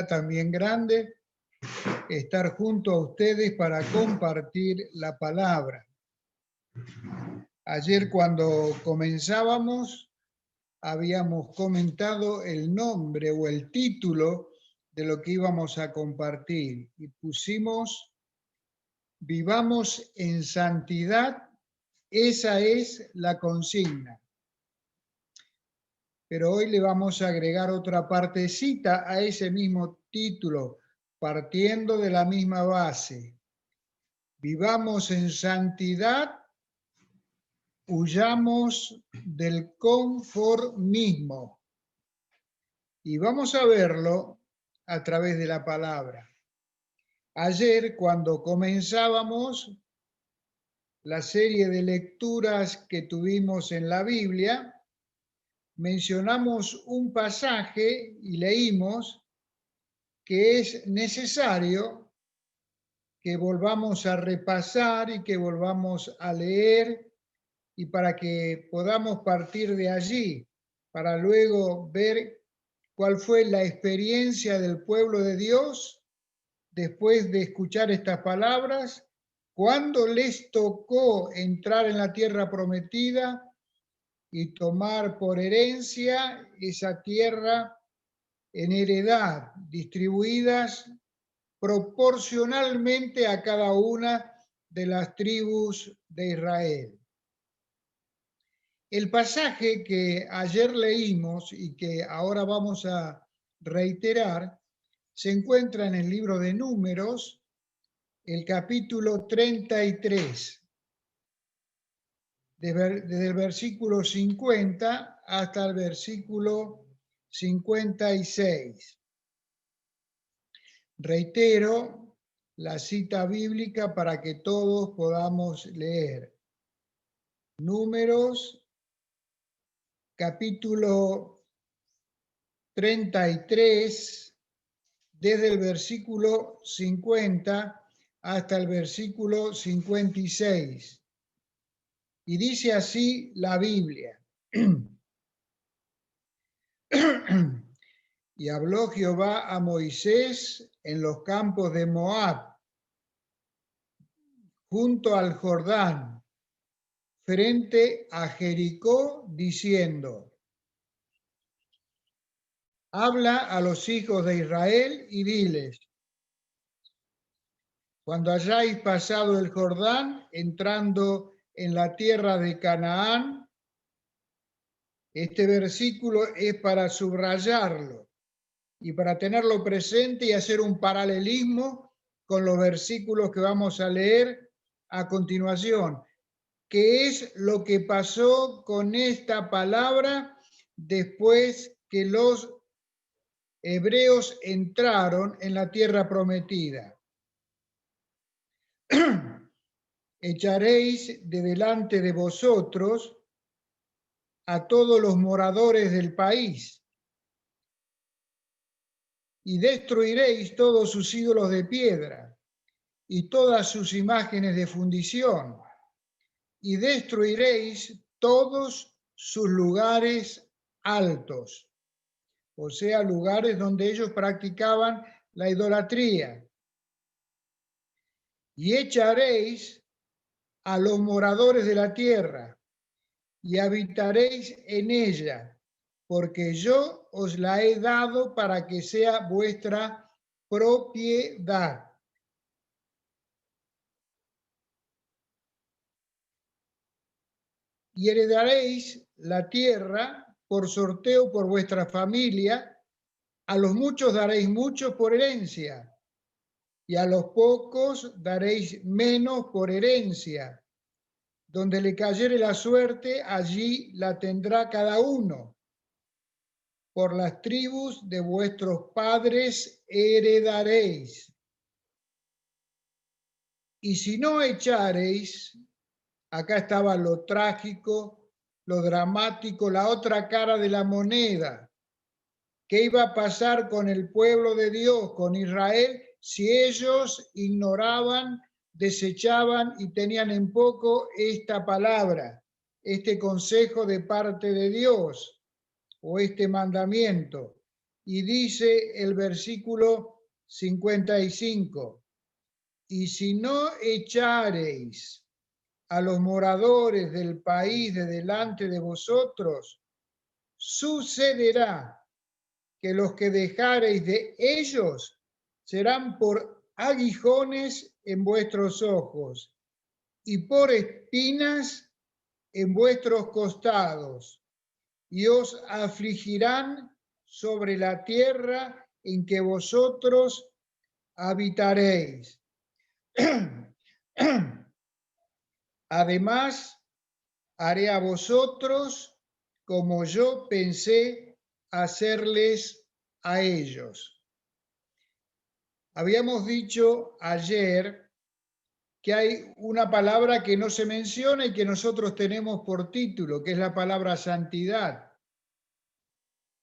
también grande estar junto a ustedes para compartir la palabra. Ayer cuando comenzábamos habíamos comentado el nombre o el título de lo que íbamos a compartir y pusimos Vivamos en santidad, esa es la consigna. Pero hoy le vamos a agregar otra partecita a ese mismo título, partiendo de la misma base. Vivamos en santidad, huyamos del conformismo. Y vamos a verlo a través de la palabra. Ayer, cuando comenzábamos la serie de lecturas que tuvimos en la Biblia, mencionamos un pasaje y leímos que es necesario que volvamos a repasar y que volvamos a leer y para que podamos partir de allí, para luego ver cuál fue la experiencia del pueblo de Dios después de escuchar estas palabras, cuando les tocó entrar en la tierra prometida y tomar por herencia esa tierra en heredad, distribuidas proporcionalmente a cada una de las tribus de Israel. El pasaje que ayer leímos y que ahora vamos a reiterar se encuentra en el libro de Números, el capítulo 33, desde el versículo 50 hasta el versículo 56. Reitero la cita bíblica para que todos podamos leer. Números, capítulo 33, desde el versículo 50 hasta el versículo 56. Y dice así la Biblia. Y habló Jehová a Moisés en los campos de Moab, junto al Jordán, frente a Jericó, diciendo: habla a los hijos de Israel y diles: cuando hayáis pasado el Jordán, entrando en la tierra de Canaán, este versículo es para subrayarlo y para tenerlo presente y hacer un paralelismo con los versículos que vamos a leer a continuación. ¿Qué es lo que pasó con esta palabra después que los hebreos entraron en la tierra prometida? Echaréis de delante de vosotros a todos los moradores del país y destruiréis todos sus ídolos de piedra y todas sus imágenes de fundición, y destruiréis todos sus lugares altos, o sea, lugares donde ellos practicaban la idolatría. Y echaréis a los moradores de la tierra, y habitaréis en ella, porque yo os la he dado para que sea vuestra propiedad. Y heredaréis la tierra por sorteo por vuestra familia, a los muchos daréis mucho por herencia, y a los pocos daréis menos por herencia. Donde le cayere la suerte, allí la tendrá cada uno. Por las tribus de vuestros padres heredaréis. Y si no echareis, acá estaba lo trágico, lo dramático, la otra cara de la moneda. ¿Qué iba a pasar con el pueblo de Dios, con Israel, si ellos ignoraban, desechaban y tenían en poco esta palabra, este consejo de parte de Dios o este mandamiento? Y dice el versículo 55, y si no echareis a los moradores del país de delante de vosotros, sucederá que los que dejareis de ellos serán por aguijones en vuestros ojos y por espinas en vuestros costados, y os afligirán sobre la tierra en que vosotros habitaréis. Además, haré a vosotros como yo pensé hacerles a ellos. Habíamos dicho ayer que hay una palabra que no se menciona y que nosotros tenemos por título, que es la palabra santidad.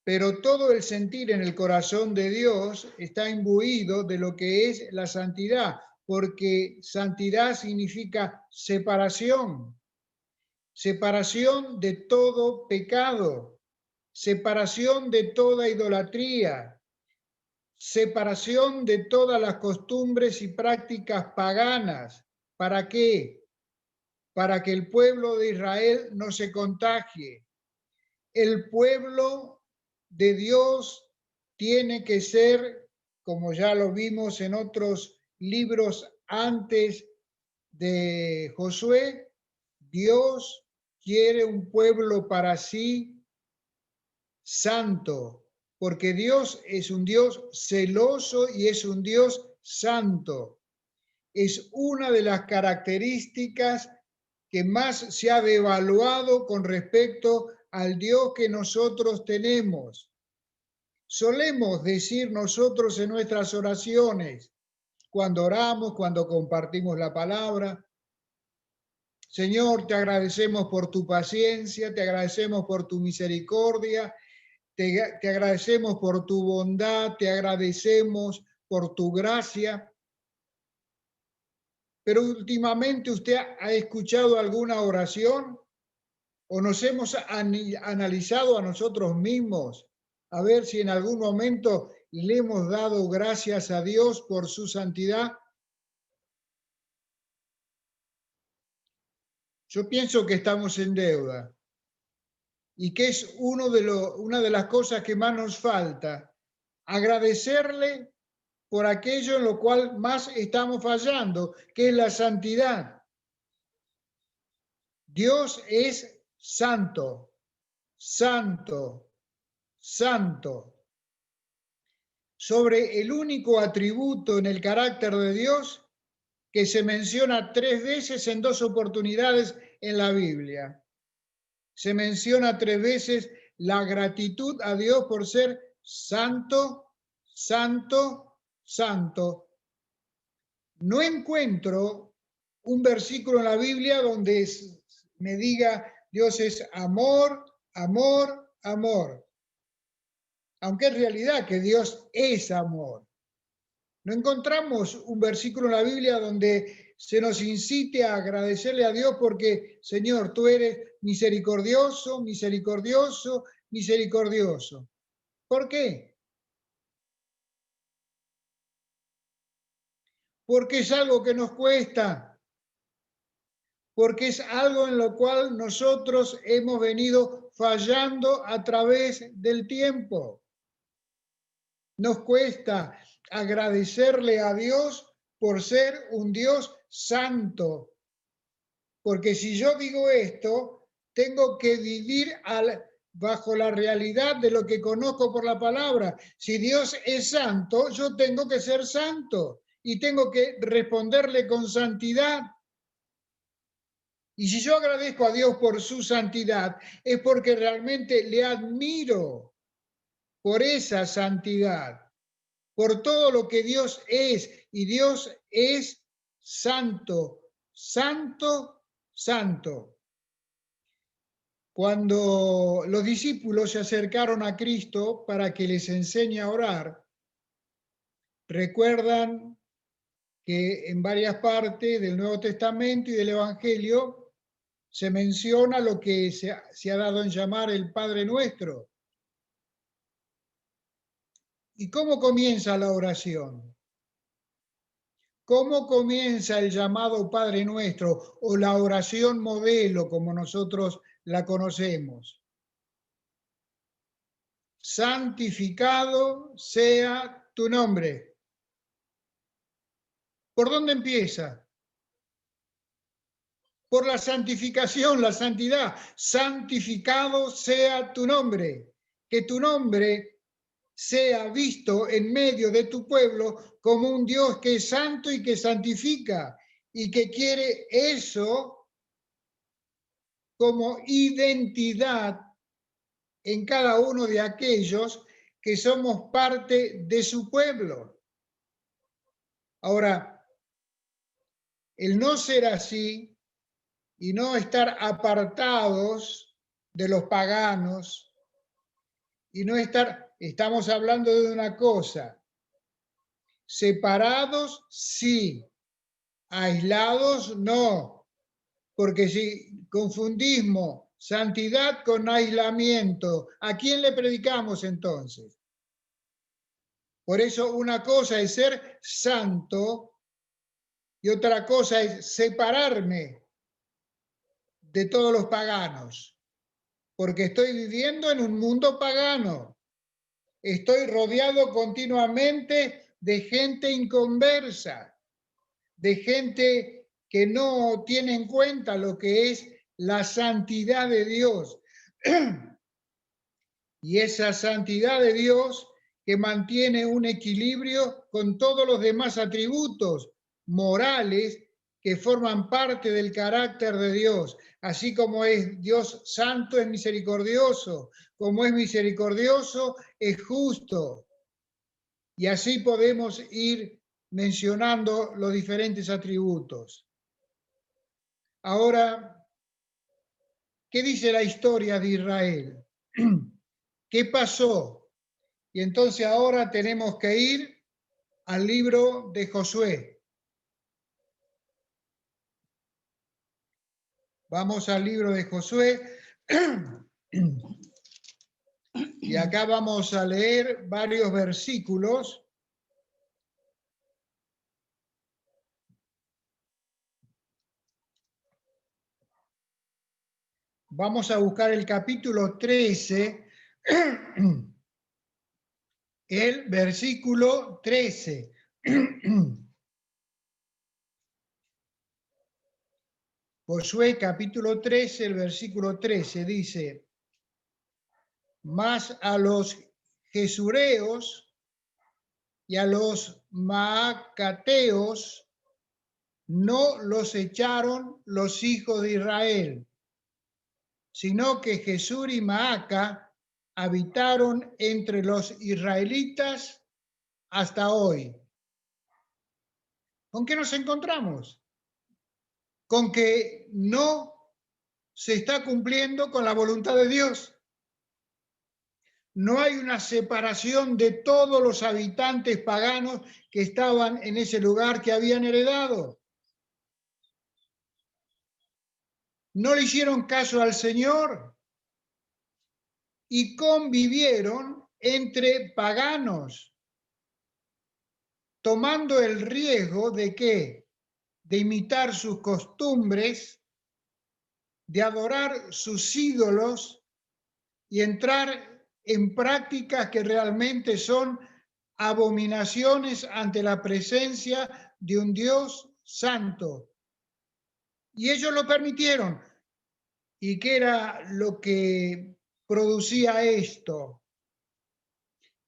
Pero todo el sentir en el corazón de Dios está imbuido de lo que es la santidad, porque santidad significa separación, separación de todo pecado, separación de toda idolatría, separación de todas las costumbres y prácticas paganas. ¿Para qué? Para que el pueblo de Israel no se contagie. El pueblo de Dios tiene que ser, como ya lo vimos en otros libros antes de Josué, Dios quiere un pueblo para sí santo, porque Dios es un Dios celoso y es un Dios santo. Es una de las características que más se ha devaluado con respecto al Dios que nosotros tenemos. Solemos decir nosotros en nuestras oraciones, cuando oramos, cuando compartimos la palabra, Señor, te agradecemos por tu paciencia, te agradecemos por tu misericordia, te agradecemos por tu bondad, te agradecemos por tu gracia. Pero últimamente usted ha escuchado alguna oración o nos hemos analizado a nosotros mismos a ver si en algún momento le hemos dado gracias a Dios por su santidad. Yo pienso que estamos en deuda y que es una de las cosas que más nos falta, agradecerle por aquello en lo cual más estamos fallando, que es la santidad. Dios es santo, santo, santo. Sobre el único atributo en el carácter de Dios que se menciona 3 veces en 2 oportunidades en la Biblia. Se menciona 3 veces la gratitud a Dios por ser santo, santo, santo. No encuentro un versículo en la Biblia donde me diga Dios es amor, amor, amor. Aunque es realidad que Dios es amor. No encontramos un versículo en la Biblia donde se nos incite a agradecerle a Dios porque, Señor, tú eres misericordioso, misericordioso, misericordioso. ¿Por qué? Porque es algo que nos cuesta, porque es algo en lo cual nosotros hemos venido fallando a través del tiempo. Nos cuesta agradecerle a Dios por ser un Dios santo. Porque si yo digo esto, tengo que vivir bajo la realidad de lo que conozco por la palabra. Si Dios es santo, yo tengo que ser santo y tengo que responderle con santidad. Y si yo agradezco a Dios por su santidad, es porque realmente le admiro por esa santidad, por todo lo que Dios es. Y Dios es santo, santo, santo. Cuando los discípulos se acercaron a Cristo para que les enseñe a orar, recuerdan que en varias partes del Nuevo Testamento y del Evangelio se menciona lo que se ha dado en llamar el Padre Nuestro. ¿Y cómo comienza la oración? ¿Cómo comienza el llamado Padre Nuestro o la oración modelo como nosotros la conocemos? Santificado sea tu nombre. ¿Por dónde empieza? Por la santificación, la santidad. Santificado sea tu nombre. Que tu nombre sea visto en medio de tu pueblo como un Dios que es santo y que santifica y que quiere eso como identidad en cada uno de aquellos que somos parte de su pueblo. Ahora, el no ser así y no estar apartados de los paganos y no estar, estamos hablando de una cosa, separados sí, aislados no, porque si confundimos santidad con aislamiento, ¿a quién le predicamos entonces? Por eso una cosa es ser santo y otra cosa es separarme de todos los paganos, porque estoy viviendo en un mundo pagano. Estoy rodeado continuamente de gente inconversa, de gente que no tiene en cuenta lo que es la santidad de Dios. Y esa santidad de Dios que mantiene un equilibrio con todos los demás atributos morales que forman parte del carácter de Dios. Así como es Dios santo, es misericordioso. Como es misericordioso, es justo. Y así podemos ir mencionando los diferentes atributos. Ahora, ¿qué dice la historia de Israel? ¿Qué pasó? Y entonces ahora tenemos que ir al libro de Josué. Vamos al libro de Josué. Y acá vamos a leer varios versículos. Vamos a buscar el capítulo 13, el versículo 13. Josué capítulo 13, el versículo 13 dice: mas a los jesureos y a los maacateos no los echaron los hijos de Israel, sino que Jesús y Maaca habitaron entre los israelitas hasta hoy. ¿Con qué nos encontramos? Con que no se está cumpliendo con la voluntad de Dios. No hay una separación de todos los habitantes paganos que estaban en ese lugar que habían heredado. No le hicieron caso al Señor y convivieron entre paganos, tomando el riesgo de ¿qué? De imitar sus costumbres, de adorar sus ídolos y entrar en prácticas que realmente son abominaciones ante la presencia de un Dios santo. Y ellos lo permitieron. ¿Y qué era lo que producía esto?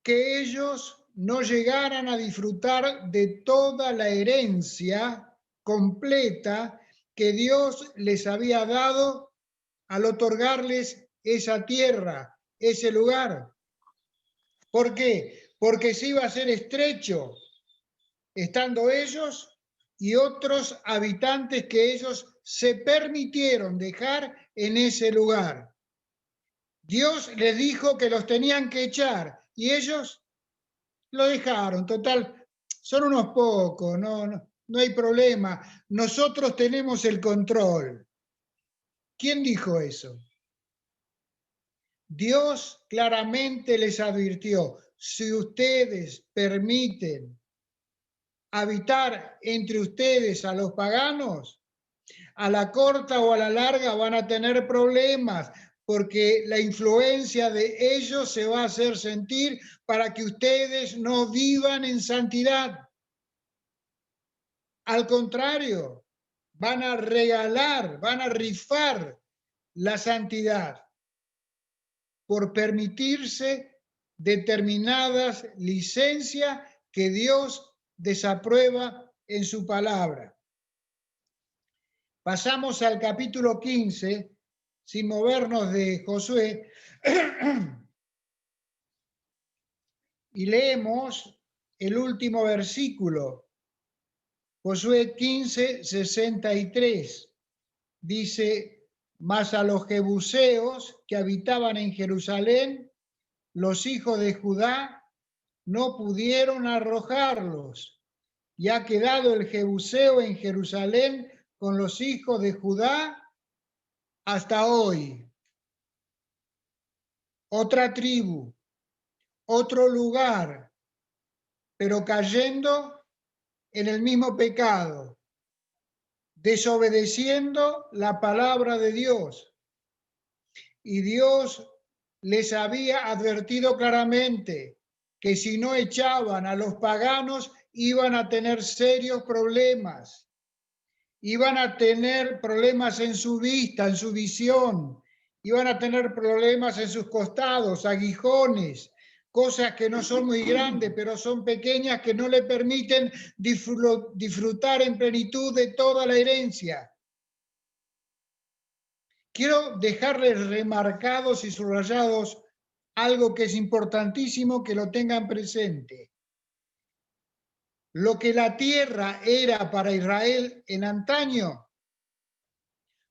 Que ellos no llegaran a disfrutar de toda la herencia completa que Dios les había dado al otorgarles esa tierra, ese lugar. ¿Por qué? Porque se iba a hacer estrecho, estando ellos y otros habitantes que ellos se permitieron dejar en ese lugar. Dios les dijo que los tenían que echar y ellos lo dejaron. Total, son unos pocos, no hay problema. Nosotros tenemos el control. ¿Quién dijo eso? Dios claramente les advirtió, si ustedes permiten habitar entre ustedes a los paganos, a la corta o a la larga van a tener problemas, porque la influencia de ellos se va a hacer sentir para que ustedes no vivan en santidad. Al contrario, van a regalar, van a rifar la santidad por permitirse determinadas licencias que Dios desaprueba en su palabra. Pasamos al capítulo 15, sin movernos de Josué, y leemos el último versículo. Josué 15, 63. Dice: mas a los jebuseos que habitaban en Jerusalén, los hijos de Judá no pudieron arrojarlos, y ha quedado el jebuseo en Jerusalén con los hijos de Judá hasta hoy. Otra tribu, otro lugar, pero cayendo en el mismo pecado, desobedeciendo la palabra de Dios. Y Dios les había advertido claramente que si no echaban a los paganos iban a tener serios problemas. Iban a tener problemas en su vista, en su visión. Iban a tener problemas en sus costados, aguijones, cosas que no son muy grandes, pero son pequeñas, que no le permiten disfrutar en plenitud de toda la herencia. Quiero dejarles remarcados y subrayados algo que es importantísimo que lo tengan presente. Lo que la tierra era para Israel en antaño,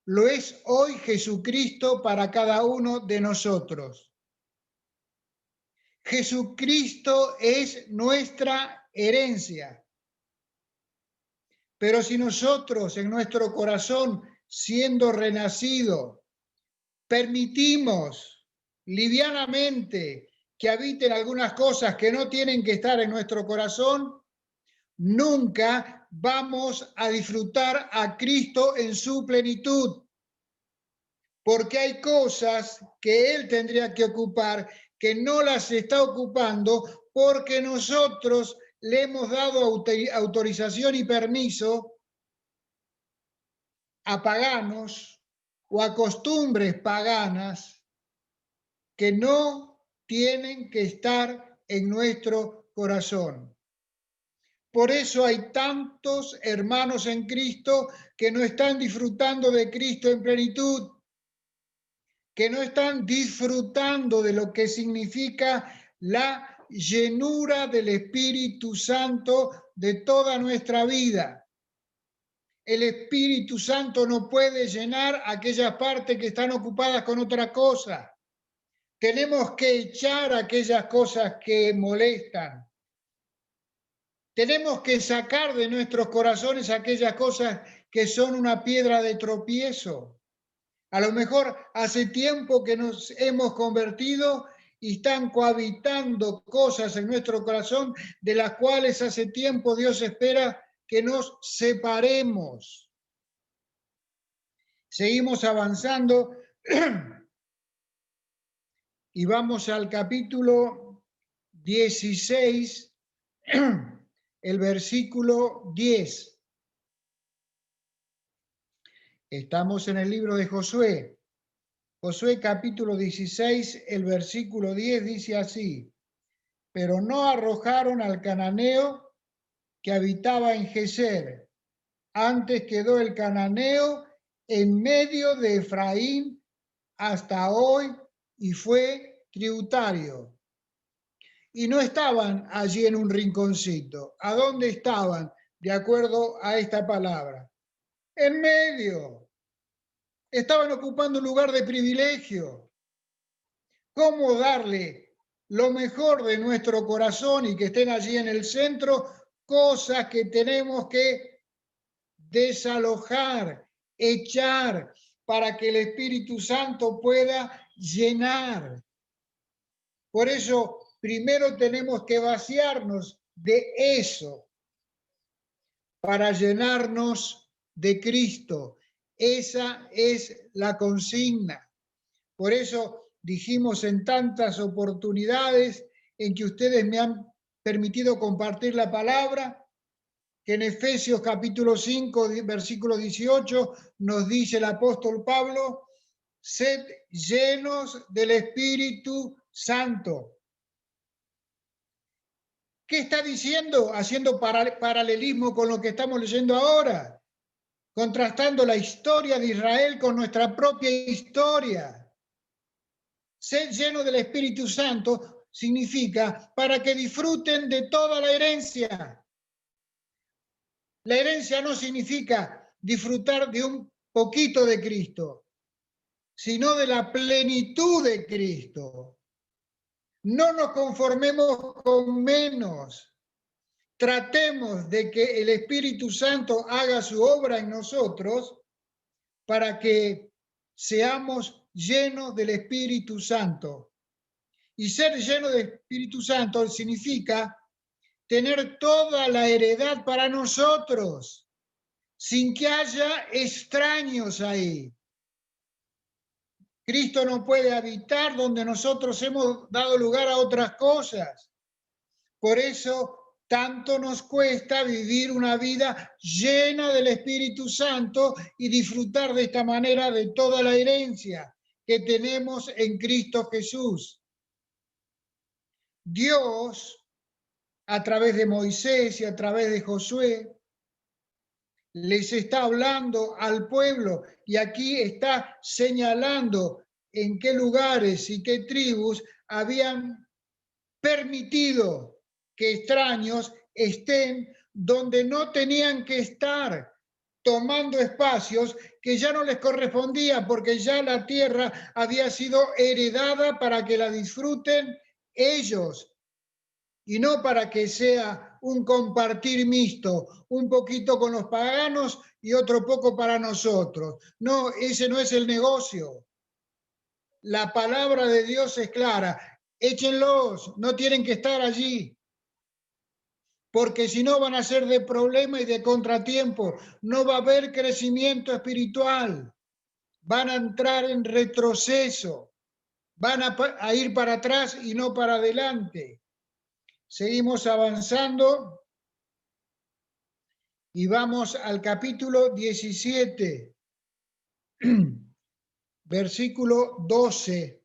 lo es hoy Jesucristo para cada uno de nosotros. Jesucristo es nuestra herencia. Pero si nosotros en nuestro corazón, siendo renacido, permitimos livianamente que habiten algunas cosas que no tienen que estar en nuestro corazón, nunca vamos a disfrutar a Cristo en su plenitud. Porque hay cosas que Él tendría que ocupar que no las está ocupando porque nosotros le hemos dado autorización y permiso a paganos o a costumbres paganas que no tienen que estar en nuestro corazón. Por eso hay tantos hermanos en Cristo que no están disfrutando de Cristo en plenitud, que no están disfrutando de lo que significa la llenura del Espíritu Santo de toda nuestra vida. El Espíritu Santo no puede llenar aquellas partes que están ocupadas con otra cosa. Tenemos que echar aquellas cosas que molestan. Tenemos que sacar de nuestros corazones aquellas cosas que son una piedra de tropiezo. A lo mejor hace tiempo que nos hemos convertido y están cohabitando cosas en nuestro corazón de las cuales hace tiempo Dios espera que nos separemos. Seguimos avanzando y vamos al capítulo 16, el versículo 10. Estamos en el libro de Josué. Josué capítulo 16, el versículo 10 dice así: pero no arrojaron al cananeo que habitaba en Geser. Antes quedó el cananeo en medio de Efraín hasta hoy y fue tributario. Y no estaban allí en un rinconcito. ¿A dónde estaban? De acuerdo a esta palabra. En medio. Estaban ocupando un lugar de privilegio. ¿Cómo darle lo mejor de nuestro corazón y que estén allí en el centro? Cosas que tenemos que desalojar, echar, para que el Espíritu Santo pueda llenar. Por eso primero tenemos que vaciarnos de eso para llenarnos de Cristo. Esa es la consigna. Por eso dijimos en tantas oportunidades en que ustedes me han permitido compartir la palabra, que en Efesios capítulo 5, versículo 18, nos dice el apóstol Pablo, sed llenos del Espíritu Santo. ¿Qué está diciendo? Haciendo paralelismo con lo que estamos leyendo ahora, contrastando la historia de Israel con nuestra propia historia. Ser lleno del Espíritu Santo significa para que disfruten de toda la herencia. La herencia no significa disfrutar de un poquito de Cristo, sino de la plenitud de Cristo. No nos conformemos con menos. Tratemos de que el Espíritu Santo haga su obra en nosotros para que seamos llenos del Espíritu Santo. Y ser lleno del Espíritu Santo significa tener toda la heredad para nosotros, sin que haya extraños ahí. Cristo no puede habitar donde nosotros hemos dado lugar a otras cosas. Por eso tanto nos cuesta vivir una vida llena del Espíritu Santo y disfrutar de esta manera de toda la herencia que tenemos en Cristo Jesús. Dios, a través de Moisés y a través de Josué, les está hablando al pueblo y aquí está señalando en qué lugares y qué tribus habían permitido que extraños estén donde no tenían que estar, tomando espacios que ya no les correspondía porque ya la tierra había sido heredada para que la disfruten ellos y no para que sea un compartir mixto, un poquito con los paganos y otro poco para nosotros. No, ese no es el negocio. La palabra de Dios es clara. Échenlos, no tienen que estar allí. Porque si no van a ser de problema y de contratiempo. No va a haber crecimiento espiritual. Van a entrar en retroceso. Van a ir para atrás y no para adelante. Seguimos avanzando y vamos al capítulo 17, versículo 12.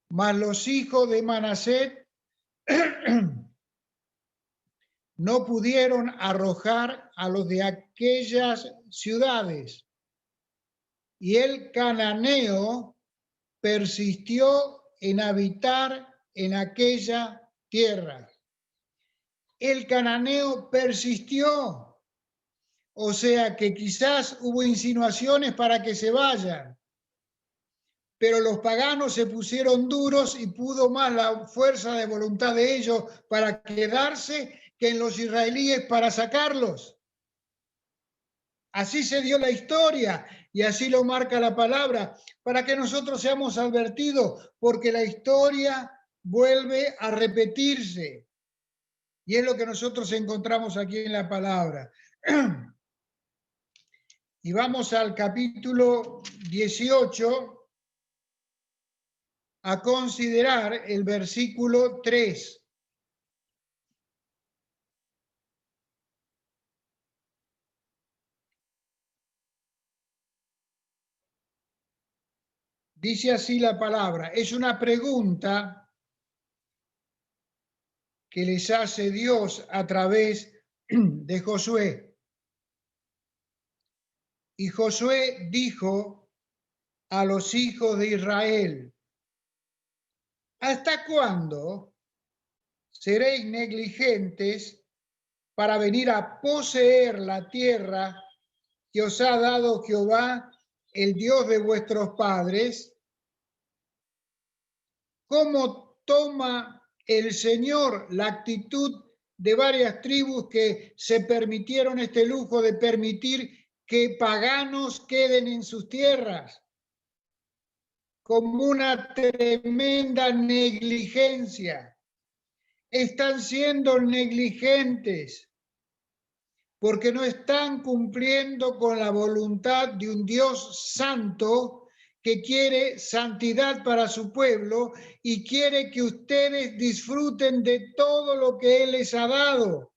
Mas los hijos de Manasés no pudieron arrojar a los de aquellas ciudades, y el cananeo persistió en habitar en aquella tierra. El cananeo persistió, o sea que quizás hubo insinuaciones para que se vayan, pero los paganos se pusieron duros y pudo más la fuerza de voluntad de ellos para quedarse que en los israelíes para sacarlos. Así se dio la historia y así lo marca la palabra, para que nosotros seamos advertidos, porque la historia vuelve a repetirse. Y es lo que nosotros encontramos aquí en la palabra. Y vamos al capítulo 18 a considerar el versículo 3. Dice así la palabra, es una pregunta que les hace Dios a través de Josué. Y Josué dijo a los hijos de Israel, ¿hasta cuándo seréis negligentes para venir a poseer la tierra que os ha dado Jehová, el Dios de vuestros padres? ¿Cómo toma el Señor la actitud de varias tribus que se permitieron este lujo de permitir que paganos queden en sus tierras? como una tremenda negligencia. Están siendo negligentes porque no están cumpliendo con la voluntad de un Dios santo que quiere santidad para su pueblo y quiere que ustedes disfruten de todo lo que Él les ha dado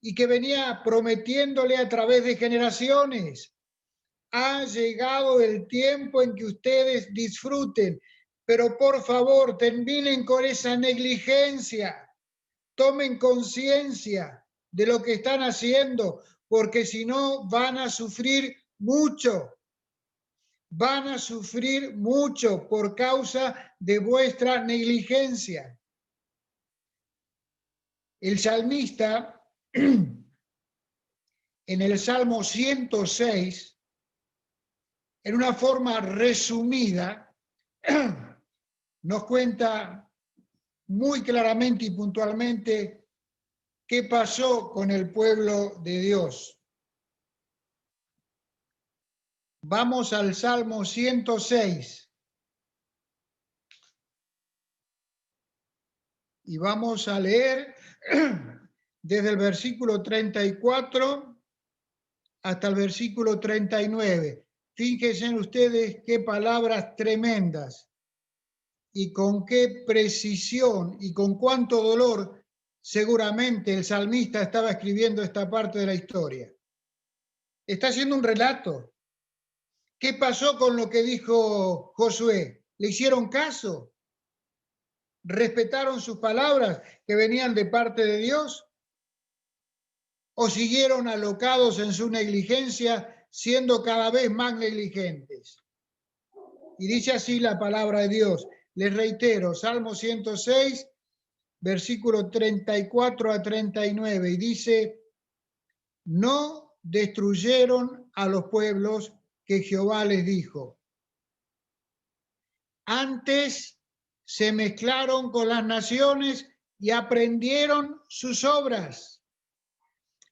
y que venía prometiéndole a través de generaciones. Ha llegado el tiempo en que ustedes disfruten, pero por favor terminen con esa negligencia, tomen conciencia de lo que están haciendo, porque si no van a sufrir mucho. Van a sufrir mucho por causa de vuestra negligencia. El salmista, en el Salmo 106, en una forma resumida, nos cuenta muy claramente y puntualmente qué pasó con el pueblo de Dios. Vamos al Salmo 106 y vamos a leer desde el versículo 34 hasta el versículo 39. Fíjense ustedes qué palabras tremendas y con qué precisión y con cuánto dolor seguramente el salmista estaba escribiendo esta parte de la historia. Está haciendo un relato. ¿Qué pasó con lo que dijo Josué? ¿Le hicieron caso? ¿Respetaron sus palabras que venían de parte de Dios? ¿O siguieron alocados en su negligencia, siendo cada vez más negligentes? Y dice así la palabra de Dios. Les reitero, Salmo 106, versículo 34 a 39, y dice: no destruyeron a los pueblos que Jehová les dijo. Antes se mezclaron con las naciones y aprendieron sus obras.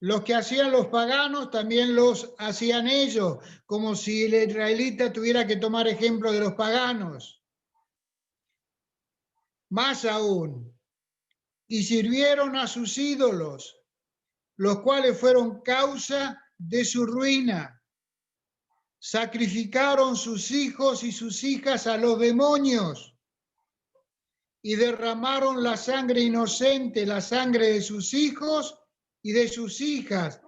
Los que hacían los paganos también los hacían ellos, como si el israelita tuviera que tomar ejemplo de los paganos. Más aún, y sirvieron a sus ídolos, los cuales fueron causa de su ruina. Sacrificaron sus hijos y sus hijas a los demonios y derramaron la sangre inocente, la sangre de sus hijos y de sus hijas,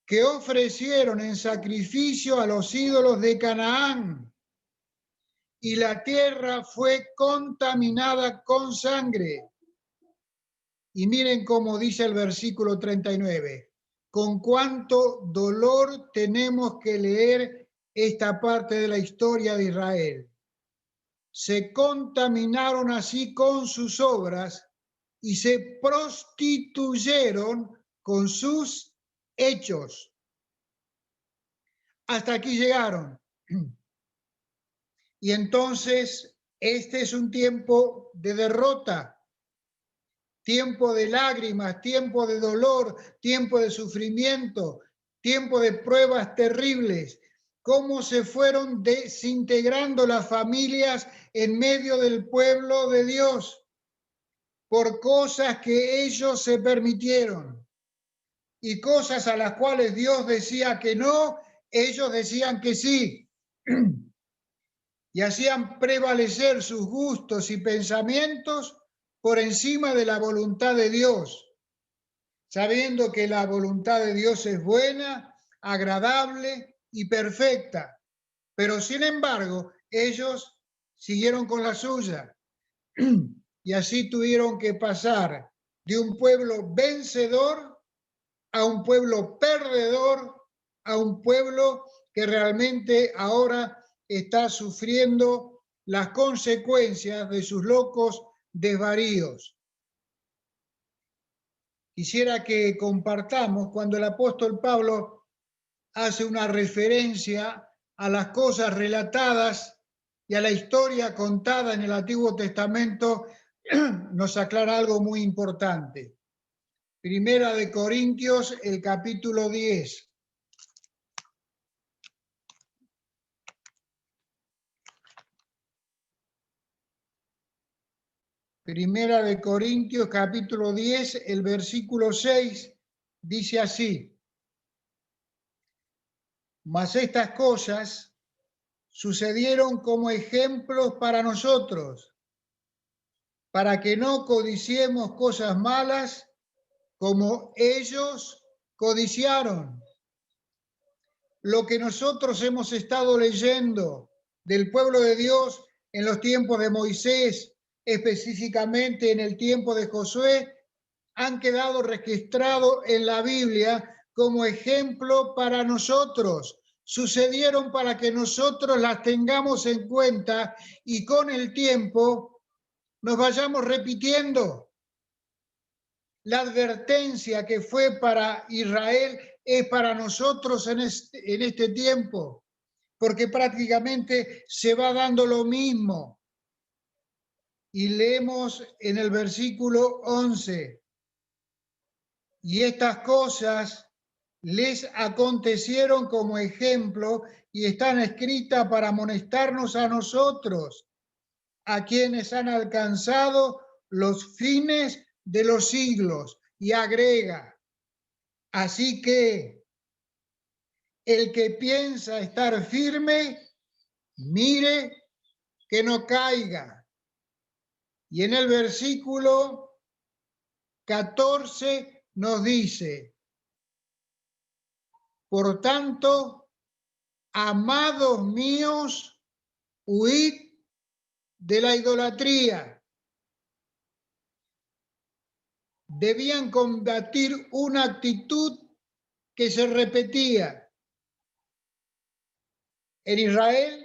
que ofrecieron en sacrificio a los ídolos de Canaán. Y la tierra fue contaminada con sangre. Y miren cómo dice el versículo 39. Con cuánto dolor tenemos que leer esta parte de la historia de Israel. Se contaminaron así con sus obras y se prostituyeron con sus hechos. Hasta aquí llegaron. Y entonces este es un tiempo de derrota, tiempo de lágrimas, tiempo de dolor, tiempo de sufrimiento, tiempo de pruebas terribles. Cómo se fueron desintegrando las familias en medio del pueblo de Dios por cosas que ellos se permitieron y cosas a las cuales Dios decía que no, ellos decían que sí. Y hacían prevalecer sus gustos y pensamientos por encima de la voluntad de Dios, sabiendo que la voluntad de Dios es buena, agradable y perfecta. Pero sin embargo, ellos siguieron con la suya y así tuvieron que pasar de un pueblo vencedor a un pueblo perdedor, a un pueblo que realmente ahora está sufriendo las consecuencias de sus locos desvaríos. Quisiera que compartamos cuando el apóstol Pablo hace una referencia a las cosas relatadas y a la historia contada en el Antiguo Testamento, nos aclara algo muy importante. Primera de Corintios, el capítulo 10. Primera de Corintios, capítulo 10, el versículo 6, dice así: mas estas cosas sucedieron como ejemplos para nosotros, para que no codiciemos cosas malas como ellos codiciaron. Lo que nosotros hemos estado leyendo del pueblo de Dios en los tiempos de Moisés, específicamente en el tiempo de Josué, han quedado registrados en la Biblia como ejemplo para nosotros. Sucedieron para que nosotros las tengamos en cuenta y con el tiempo nos vayamos repitiendo. La advertencia que fue para Israel es para nosotros en este tiempo, porque prácticamente se va dando lo mismo. Y leemos en el versículo 11: y estas cosas les acontecieron como ejemplo y están escritas para amonestarnos a nosotros, a quienes han alcanzado los fines de los siglos. Y agrega: así que el que piensa estar firme, mire que no caiga. Y en el versículo 14 nos dice: por tanto, amados míos, huid de la idolatría. Debían combatir una actitud que se repetía en Israel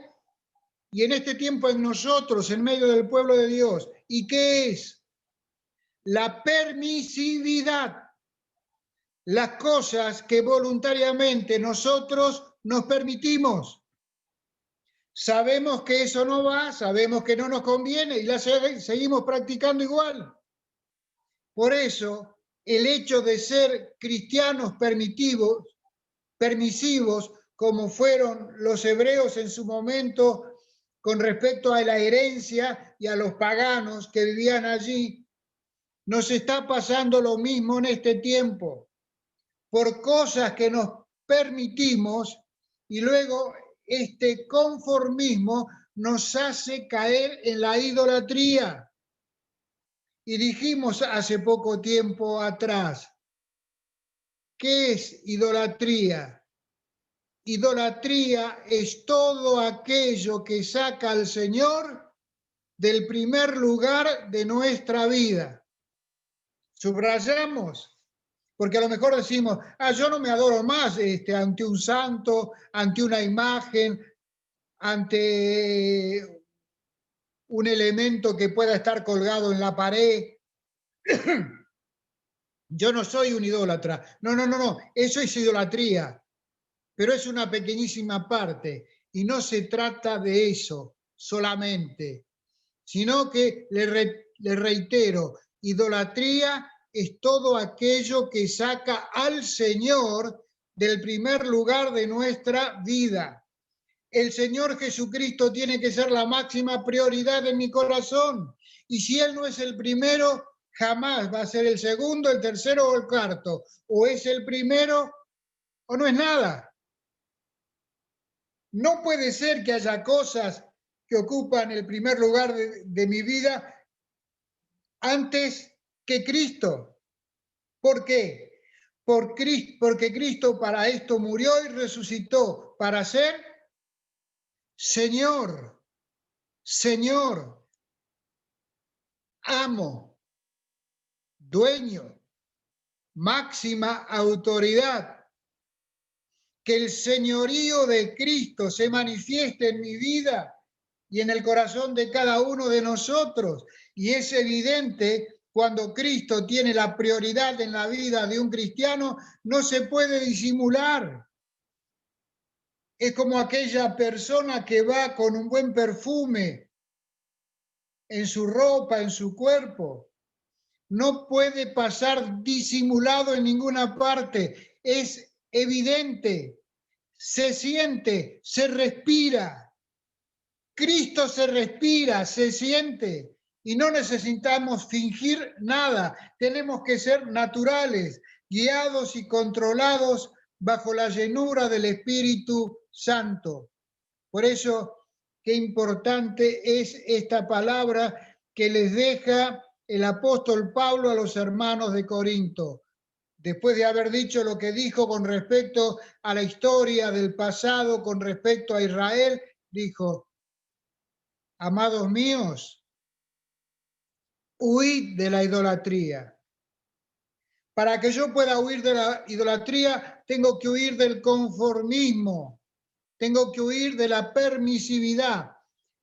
y en este tiempo en nosotros, en medio del pueblo de Dios. ¿Y qué es? La permisividad. Las cosas que voluntariamente nosotros nos permitimos. Sabemos que eso no va, sabemos que no nos conviene y la seguimos practicando igual. Por eso, el hecho de ser cristianos permisivos, como fueron los hebreos en su momento con respecto a la herencia y a los paganos que vivían allí, nos está pasando lo mismo en este tiempo, por cosas que nos permitimos, y luego este conformismo nos hace caer en la idolatría. Y dijimos hace poco tiempo atrás, ¿qué es idolatría? Idolatría es todo aquello que saca al Señor del primer lugar de nuestra vida. Subrayamos, porque a lo mejor decimos: yo no me adoro más ante un santo, ante una imagen, ante un elemento que pueda estar colgado en la pared. Yo no soy un idólatra. No, eso es idolatría, pero es una pequeñísima parte y no se trata de eso solamente, sino que, le reitero, idolatría es todo aquello que saca al Señor del primer lugar de nuestra vida. El Señor Jesucristo tiene que ser la máxima prioridad en mi corazón. Y si Él no es el primero, jamás va a ser el segundo, el tercero o el cuarto. O es el primero o no es nada. No puede ser que haya cosas que ocupan el primer lugar de mi vida antes que Cristo. ¿Por qué? Porque Cristo para esto murió y resucitó, para ser Señor, Señor, amo, dueño, máxima autoridad. Que el señorío de Cristo se manifieste en mi vida y en el corazón de cada uno de nosotros. Y es evidente, cuando Cristo tiene la prioridad en la vida de un cristiano, no se puede disimular. Es como aquella persona que va con un buen perfume en su ropa, en su cuerpo. No puede pasar disimulado en ninguna parte. Es evidente. Se siente, se respira. Cristo se respira, se siente. Y no necesitamos fingir nada, tenemos que ser naturales, guiados y controlados bajo la llenura del Espíritu Santo. Por eso, qué importante es esta palabra que les deja el apóstol Pablo a los hermanos de Corinto. Después de haber dicho lo que dijo con respecto a la historia del pasado, con respecto a Israel, dijo: amados míos, huid de la idolatría. Para que yo pueda huir de la idolatría, tengo que huir del conformismo, tengo que huir de la permisividad.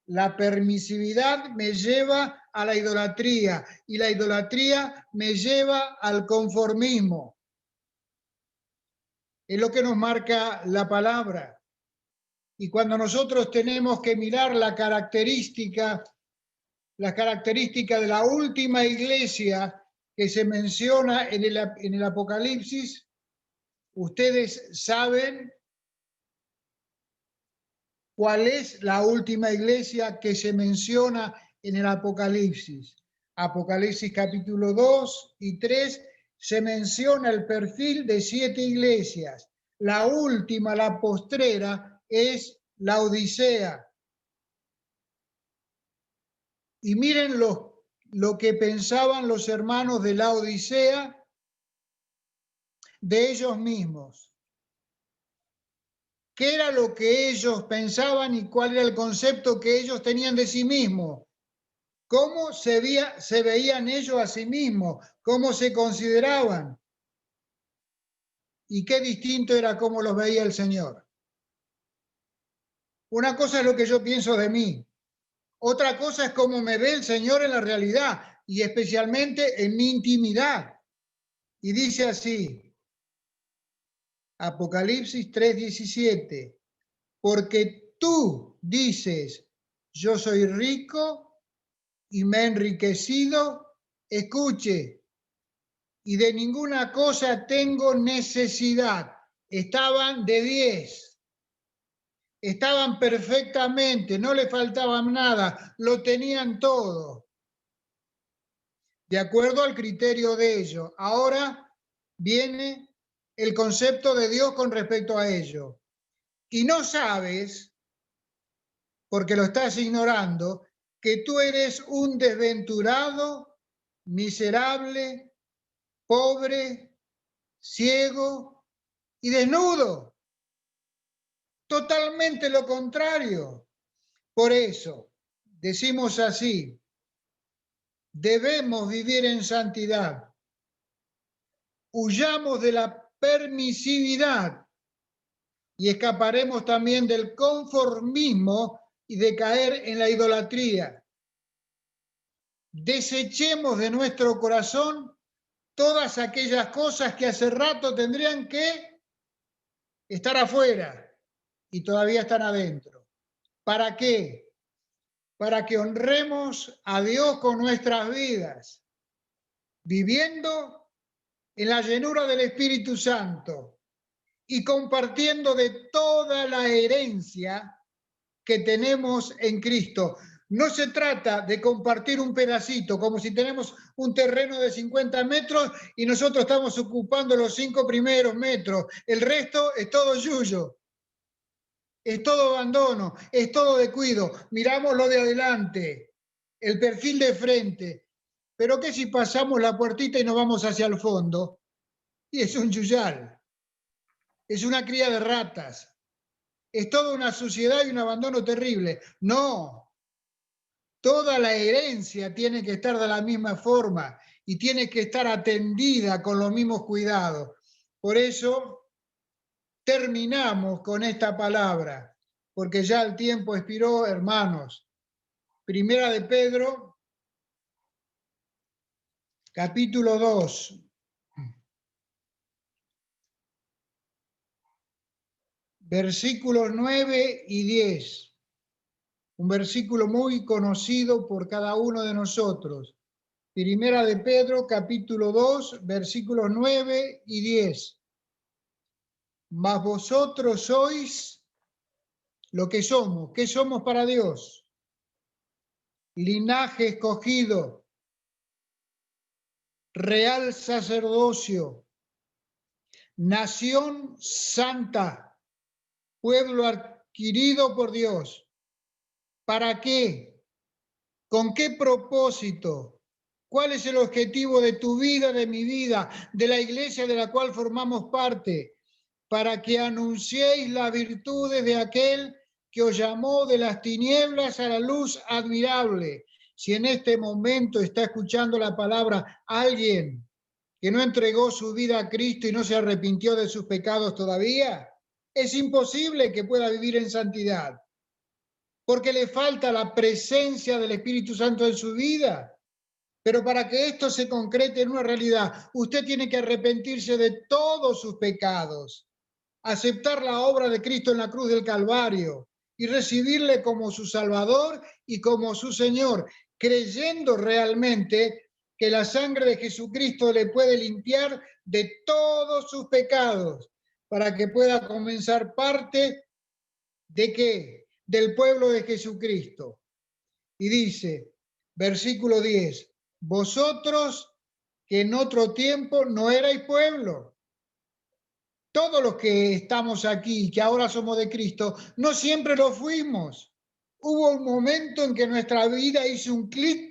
La permisividad me lleva a la idolatría y la idolatría me lleva al conformismo. Es lo que nos marca la palabra. Y cuando nosotros tenemos que mirar la característica de la última iglesia que se menciona en el Apocalipsis, ustedes saben cuál es la última iglesia que se menciona en el Apocalipsis. Apocalipsis capítulo 2 y 3 se menciona el perfil de 7 iglesias. La última, la postrera, es la Odisea. Y miren lo que pensaban los hermanos de la Odisea de ellos mismos. ¿Qué era lo que ellos pensaban y cuál era el concepto que ellos tenían de sí mismos? ¿Cómo se veían ellos a sí mismos? ¿Cómo se consideraban? Y qué distinto era cómo los veía el Señor. Una cosa es lo que yo pienso de mí. Otra cosa es cómo me ve el Señor en la realidad y especialmente en mi intimidad. Y dice así, Apocalipsis 3:17, porque tú dices, yo soy rico y me he enriquecido, escuche, y de ninguna cosa tengo necesidad. Estaban de 10, estaban perfectamente, no le faltaba nada, lo tenían todo, de acuerdo al criterio de ellos. Ahora viene el concepto de Dios con respecto a ello. Y no sabes, porque lo estás ignorando, que tú eres un desventurado, miserable, pobre, ciego y desnudo. Totalmente lo contrario. Por eso, decimos así, debemos vivir en santidad. Huyamos de la permisividad y escaparemos también del conformismo y de caer en la idolatría. Desechemos de nuestro corazón todas aquellas cosas que hace rato tendrían que estar afuera y todavía están adentro. ¿Para qué? Para que honremos a Dios con nuestras vidas, viviendo en la llenura del Espíritu Santo y compartiendo de toda la herencia que tenemos en Cristo. No se trata de compartir un pedacito, como si tenemos un terreno de 50 metros y nosotros estamos ocupando los 5 primeros metros. El resto es todo yuyo. Es todo abandono, es todo descuido. Miramos lo de adelante, el perfil de frente. Pero ¿qué si pasamos la puertita y nos vamos hacia el fondo? Y es un yuyal. Es una cría de ratas. Es toda una suciedad y un abandono terrible. No. Toda la herencia tiene que estar de la misma forma y tiene que estar atendida con los mismos cuidados. Por eso terminamos con esta palabra, porque ya el tiempo expiró, hermanos. Primera de Pedro, capítulo 2. Versículos 9 y 10. Un versículo muy conocido por cada uno de nosotros. Primera de Pedro, capítulo 2, versículos 9 y 10. Mas vosotros sois lo que somos. ¿Qué somos para Dios? linaje escogido, real sacerdocio, nación santa, pueblo adquirido por Dios. ¿Para qué? ¿Con qué propósito? ¿Cuál es el objetivo de tu vida, de mi vida, de la iglesia de la cual formamos parte? Para que anunciéis las virtudes de aquel que os llamó de las tinieblas a la luz admirable. Si en este momento está escuchando la palabra alguien que no entregó su vida a Cristo y no se arrepintió de sus pecados todavía, es imposible que pueda vivir en santidad, porque le falta la presencia del Espíritu Santo en su vida. Pero para que esto se concrete en una realidad, usted tiene que arrepentirse de todos sus pecados, aceptar la obra de Cristo en la cruz del Calvario y recibirle como su Salvador y como su Señor, creyendo realmente que la sangre de Jesucristo le puede limpiar de todos sus pecados, para que pueda comenzar parte de ¿qué? Del pueblo de Jesucristo. Y dice, versículo 10, vosotros que en otro tiempo no erais pueblo. Todos los que estamos aquí y que ahora somos de Cristo, no siempre lo fuimos. Hubo un momento en que nuestra vida hizo un clic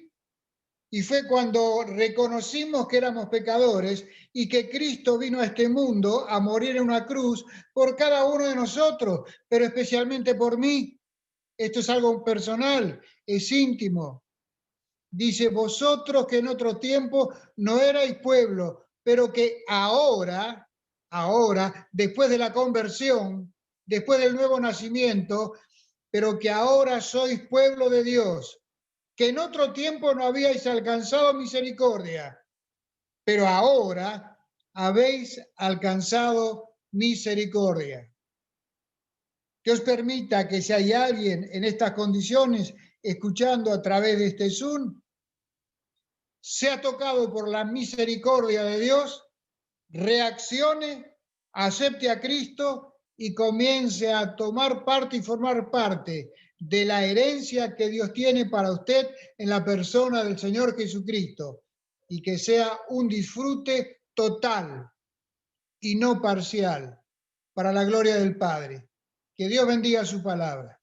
y fue cuando reconocimos que éramos pecadores y que Cristo vino a este mundo a morir en una cruz por cada uno de nosotros, pero especialmente por mí. Esto es algo personal, es íntimo. Dice, vosotros que en otro tiempo no erais pueblo, pero que ahora, después de la conversión, después del nuevo nacimiento, pero que ahora sois pueblo de Dios, que en otro tiempo no habíais alcanzado misericordia, pero ahora habéis alcanzado misericordia. Que os permita que si hay alguien en estas condiciones escuchando a través de este Zoom, sea tocado por la misericordia de Dios, reaccione, acepte a Cristo y comience a tomar parte y formar parte de la herencia que Dios tiene para usted en la persona del Señor Jesucristo, y que sea un disfrute total y no parcial para la gloria del Padre. Que Dios bendiga su palabra.